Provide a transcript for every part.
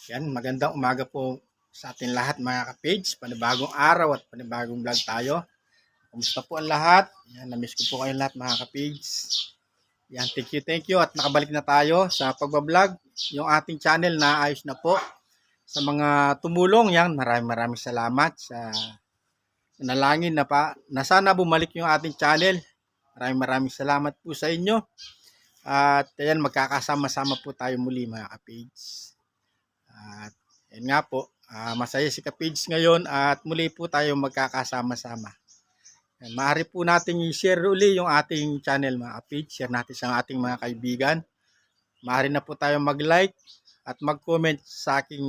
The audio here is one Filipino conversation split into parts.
Yan, magandang umaga po sa ating lahat mga ka-page. Panibagong araw at panibagong vlog tayo. Kumusta po ang lahat? Yan, na-miss ko po kayo lahat mga ka-page. Yan, thank you at nakabalik na tayo sa pagbablog. Yung ating channel na ayos na po. Sa mga tumulong yan, maraming salamat sa nalangin na sana bumalik yung ating channel. Maraming salamat po sa inyo. At ayan, magkakasama-sama po tayo muli mga ka-page. At yan nga po, masaya si ka-page ngayon at muli po tayo magkakasama-sama. Maaari po natin i-share uli yung ating channel mga ka-page. Share natin sa ating mga kaibigan. Maaari na po tayo mag-like at mag-comment sa aking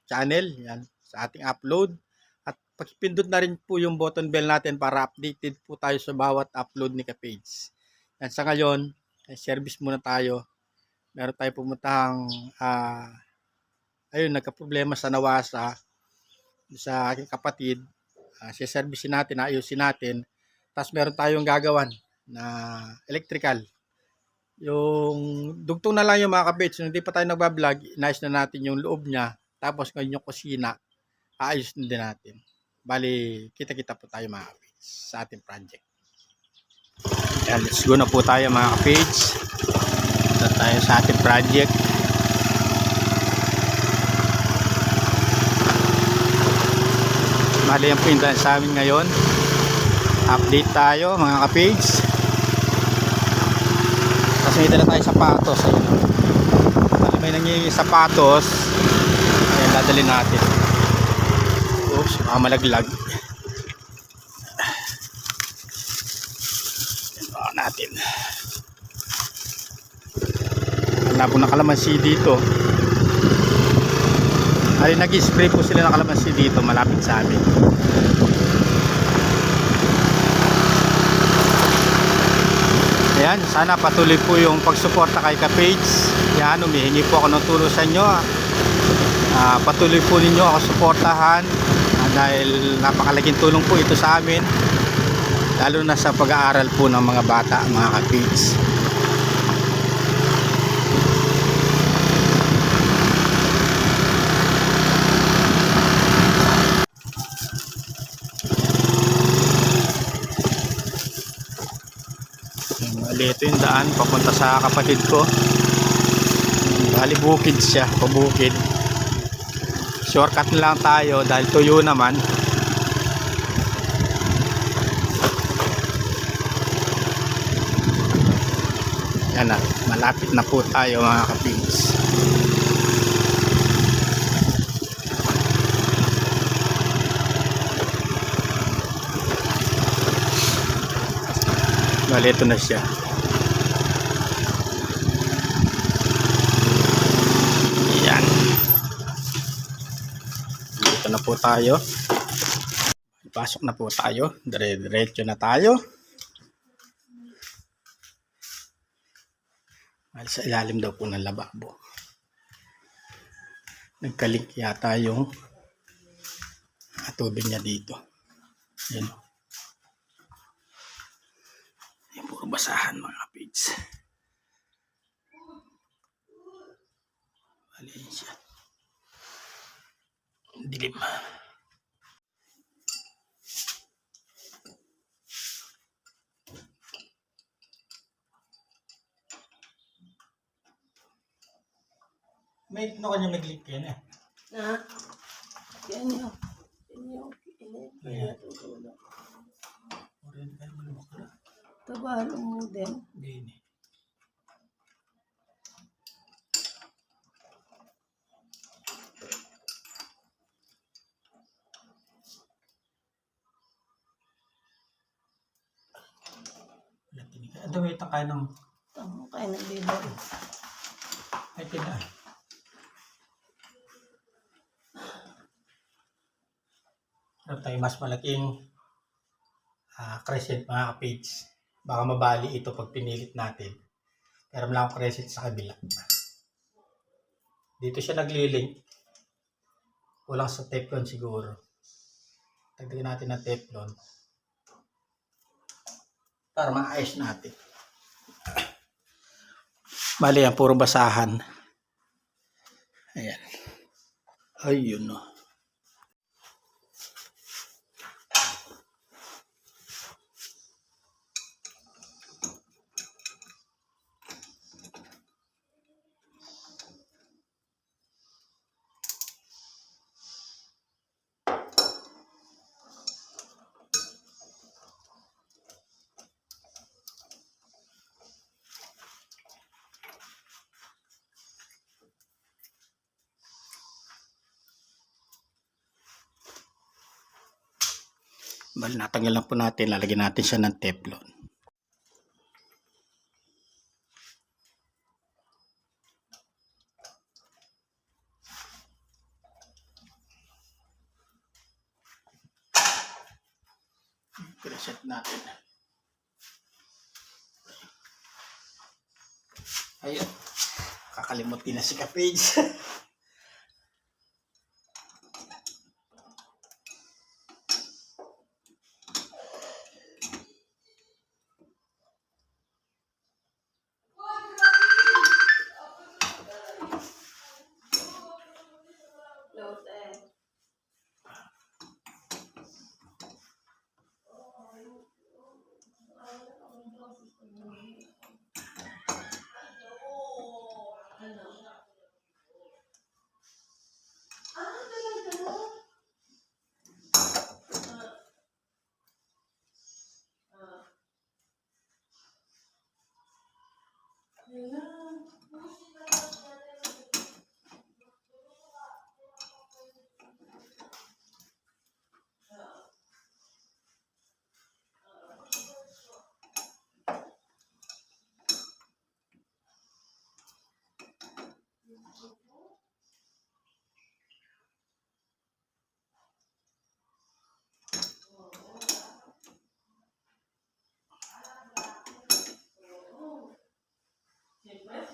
channel, yan, sa ating upload. At pakipindot na rin po yung button bell natin para updated po tayo sa bawat upload ni ka-page. Yan, sa ngayon, service muna tayo. Meron tayo pumuntahang ayun, nagka-problema sa nawasa sa aking kapatid. Siservisin natin, ayusin natin. Tapos meron tayong gagawan na electrical. Yung dugtong na lang yung mga kabits. Hindi pa tayo nagbablog, inayos na natin yung loob niya. Tapos ngayon yung kusina, aayos na din natin. Bali, kita-kita po tayo mga kabits sa ating project. Yan, let's go na po tayo mga kabits. Ito tayo sa ating project. Bali yan po yung sa amin ngayon. Update tayo mga ka-page. Kasi may dala tayo sapatos. Ayun. Bali may nangyayang sapatos. Ayan, dadalhin natin. Oops, malaglag. Ayan natin. Wala po ng kalamansi dito. Ay, nag-spray po sila ng kalamansi dito malapit sa amin. Ayan, sana patuloy po yung pagsuporta kay ka-page. Yan, humihingi po ako ng tulong sa inyo. Patuloy po ninyo ako suportahan dahil napakalaking tulong po ito sa amin, lalo na sa pag-aaral po ng mga bata, mga ka-page. Bali, ito yung daan papunta sa kapatid ko. Bali, bukid siya, pabukid. Shortcut lang tayo dahil tuyo naman. Yan na, malapit na po tayo mga kapings. Bali, ito na siya. Yan. Dito na po tayo. Pasok na po tayo. Diretso na tayo. Sa ilalim daw po ng lababo. Nagkalik yata yung tubig niya dito. Yan. Yan, puro basahan mga pigs. Bali siya. Dilim. May kanya nag-leak yan eh. Na? Yan yun. Yan yun. Tabalo mo din. Hindi. Ito may takay ng... Tama kayo ng libo. Ay, tina. Ano tayo mas malaking crescent mga page. Baka mabali ito pag pinilit natin. Pero wala akong crescent sa kabila. Dito siya naglilink. Kulang sa teflon siguro. Tagdagan natin ng teflon. Para maayos natin. Bali yan, puro basahan. Ayan. Ayun na. Bali, natanggal lang po natin. Lalagyan natin siya ng teflon. Reset natin. Ayun. Kakalimutin na si Kapage.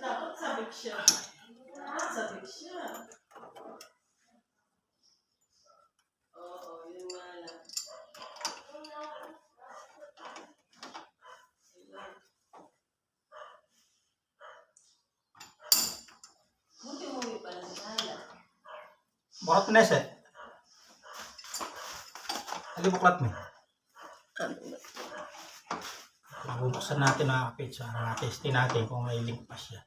Dapat sabik siya. Sabik siya. Oo, yun nga lang. Buti mo yung pala sa kala. Bakit na set? Alibuklat mo. Bubuksan natin mga Kapage. Testin natin kung may link pa siya.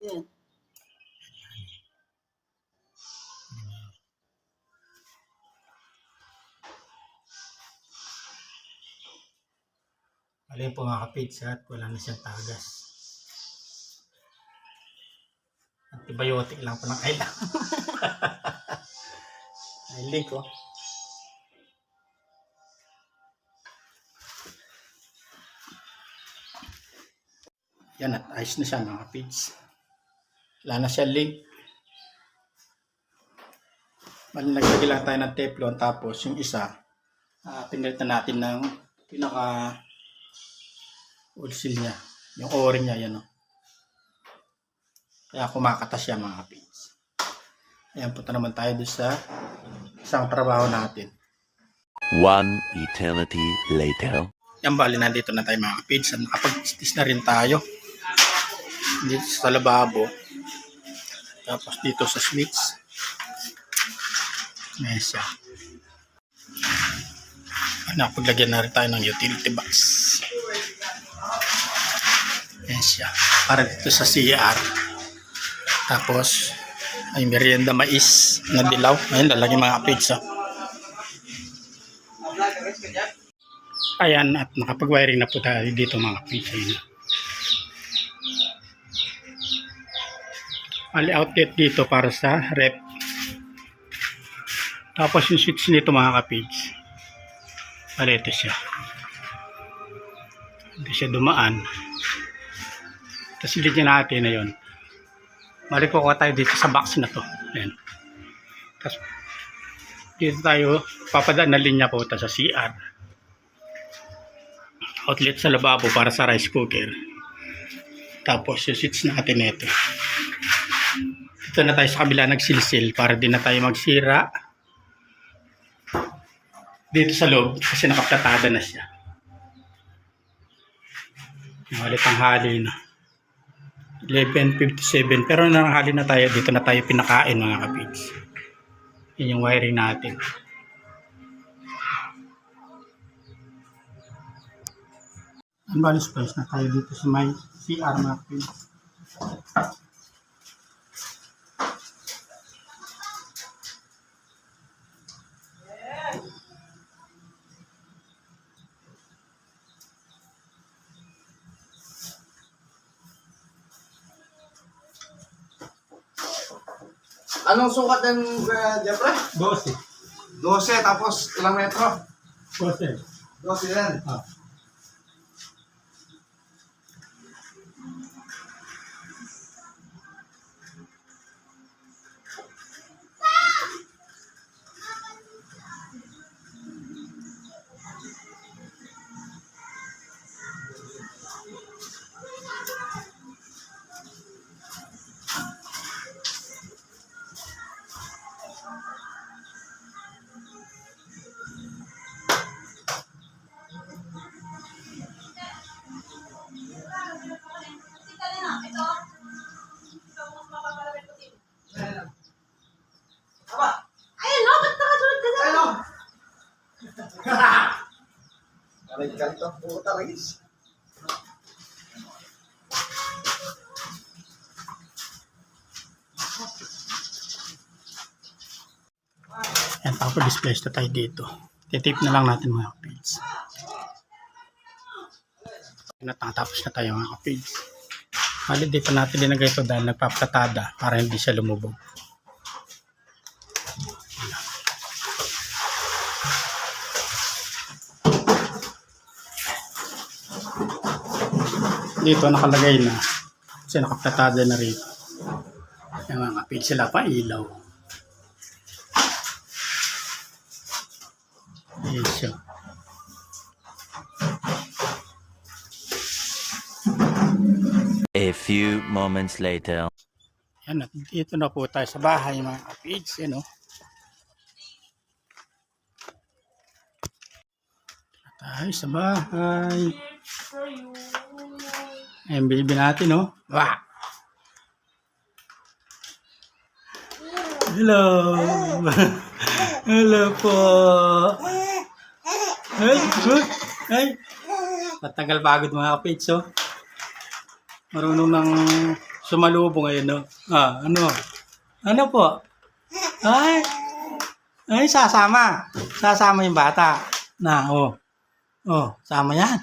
Yan. Mali po mga Kapage at wala na siyang tagas. Antibiotic lang po ng kailangan. Ay, link oh. Yan at ayos na siya mga Kapage. Wala na siya link. Bali, naglagay lang tayo ng teflon tapos yung isa pinalitan natin ng pinaka ulsil niya. Yung o-ring niya yan oh. Kaya kumakatas siya mga Kapage. Ayan, punta naman tayo doon sa isang trabaho natin. One eternity later. Yan, bali nandito na tayo mga Kapage. Nakapag-istis na rin tayo. Dito sa lababo. Tapos dito sa switch. Ayan siya. Nakapaglagyan na rin tayo ng utility box. Ayan siya. Para dito sa CR. Tapos, ay merienda mais na dilaw. Ayan, lalagyan mga Kapage. Ayan, at nakapag-wiring na po tayo dito mga Kapage. Ayan. Ali outlet dito para sa rep. Tapos yung switch nito mga Kapage. Ali, ito siya. Ito siya dumaan. Tapos silid natin na yun. Balik ko tayo dito sa box na to. Ayan. Tapos dito tayo papadaan na linya po sa CR. Outlet sa lababo para sa rice cooker. Tapos yung switch natin ito. Dito na tayo sa kabila nagsilsil para din na tayo magsira. dito sa loob kasi nakaplatada na siya. Ulit ang hali na. 11:57 pero nanghali na tayo. Dito na tayo pinakain mga kapigs. Yan yung wiring natin. Unbalanced space na tayo dito sa may CR mga kapigs. Anong sukat ng Jeffrey? 12. 12, tapos ilang metro? 12. 12 yan. Ah. Ayun, no? Ba't nakasunod ka na? Ano? Aray ganito, puta ragis. Yan, tapos displace na tayo dito. Titape na lang natin mga kapigs. Natapos na tayo mga kapigs. Bali, di pa natin linagay ito dahil nagpaplatada para hindi siya lumubog. Dito nakalagay na kasi nakaplatada na rito. Yung mga kapigs sila pa ilaw. Ayan siya. A few moments later. Yan, at dito na po tayo sa bahay mga kapigs. Yan o. Tayo sa bahay. Ayan, baby natin o. Wah! Hello! Hello po! Ay! Ay! Patagal pagod mga kapigs o. Marunong nang sumalubo ngayon, no? Ah, ano? Ano po? Ay! Ay, sasama. Sasama yung bata. Na, oh. Oh, sama yan.